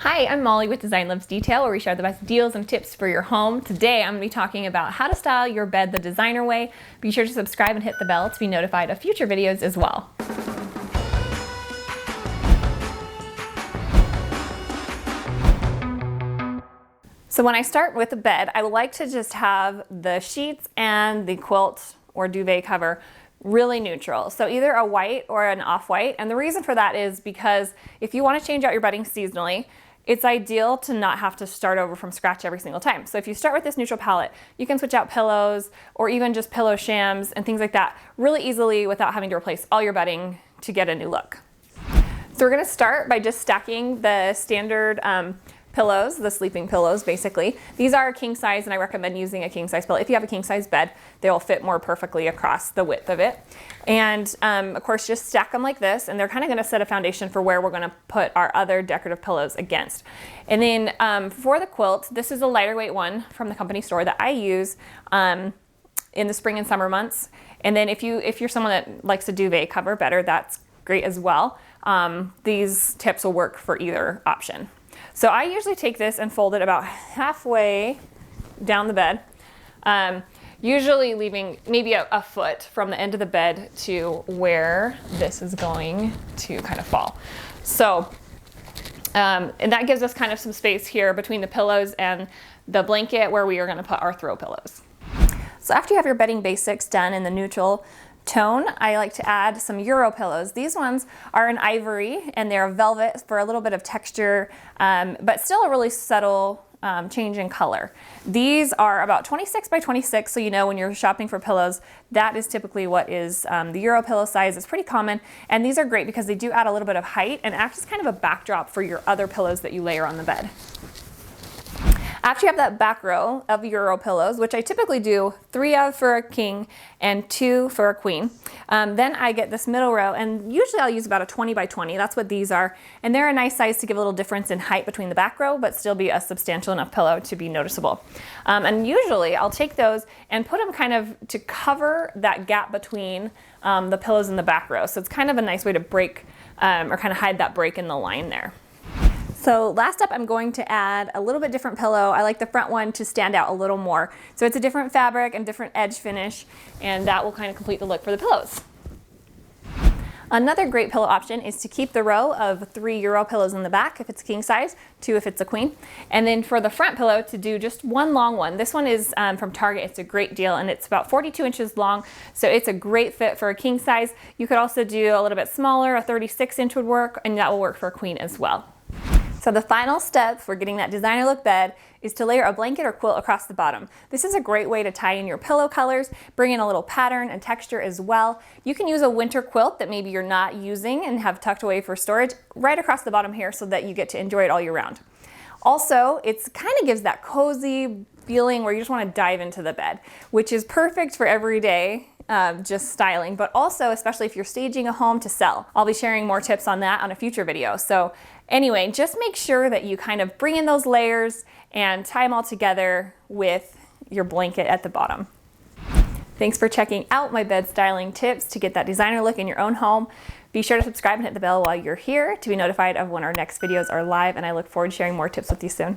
Hi, I'm Molly with Design Loves Detail, where we share the best deals and tips for your home. Today, I'm going to be talking about how to style your bed the designer way. Be sure to subscribe and hit the bell to be notified of future videos as well. So when I start with the bed, I would like to just have the sheets and the quilt or duvet cover really neutral. So either a white or an off-white. And the reason for that is because if you want to change out your bedding seasonally, it's ideal to not have to start over from scratch every single time. So if you start with this neutral palette, you can switch out pillows or even just pillow shams and things like that really easily without having to replace all your bedding to get a new look. So we're going to start by just stacking the standard pillows, the sleeping pillows basically. These are king size, and I recommend using a king size pillow. If you have a king size bed, they will fit more perfectly across the width of it. And of course, just stack them like this, and they're kind of going to set a foundation for where we're going to put our other decorative pillows against. And then for the quilt, this is a lighter weight one from the company store that I use in the spring and summer months. And then if you're someone that likes a duvet cover better, that's great as well. These tips will work for either option. So I usually take this and fold it about halfway down the bed, usually leaving maybe a foot from the end of the bed to where this is going to kind of fall. So, and that gives us kind of some space here between the pillows and the blanket where we are going to put our throw pillows. So after you have your bedding basics done in the neutral tone, I like to add some Euro pillows. These ones are an ivory and they're velvet for a little bit of texture, but still a really subtle change in color. These are about 26 by 26, so you know when you're shopping for pillows, that is typically what is the Euro pillow size. It's pretty common, and these are great because they do add a little bit of height and act as kind of a backdrop for your other pillows that you layer on the bed. After you have that back row of Euro pillows, which I typically do 3 of for a king and 2 for a queen, then I get this middle row, and usually I'll use about a 20 by 20. That's what these are. And they're a nice size to give a little difference in height between the back row, but still be a substantial enough pillow to be noticeable. And usually I'll take those and put them kind of to cover that gap between the pillows in the back row. So it's kind of a nice way to break or kind of hide that break in the line there. So last up, I'm going to add a little bit different pillow. I like the front one to stand out a little more. So it's a different fabric and different edge finish, and that will kind of complete the look for the pillows. Another great pillow option is to keep the row of 3 Euro pillows in the back if it's king size, 2 if it's a queen. And then for the front pillow, to do just one long one. This one is from Target. It's a great deal, and it's about 42 inches long, so it's a great fit for a king size. You could also do a little bit smaller, a 36 inch would work, and that will work for a queen as well. So the final step for getting that designer look bed is to layer a blanket or quilt across the bottom. This is a great way to tie in your pillow colors, bring in a little pattern and texture as well. You can use a winter quilt that maybe you're not using and have tucked away for storage right across the bottom here so that you get to enjoy it all year round. Also, it kind of gives that cozy feeling where you just want to dive into the bed, which is perfect for every day. Just styling, but also especially if you're staging a home to sell. I'll be sharing more tips on that on a future video. So anyway, just make sure that you kind of bring in those layers and tie them all together with your blanket at the bottom. Thanks for checking out my bed styling tips to get that designer look in your own home. Be sure to subscribe and hit the bell while you're here to be notified of when our next videos are live, and I look forward to sharing more tips with you soon.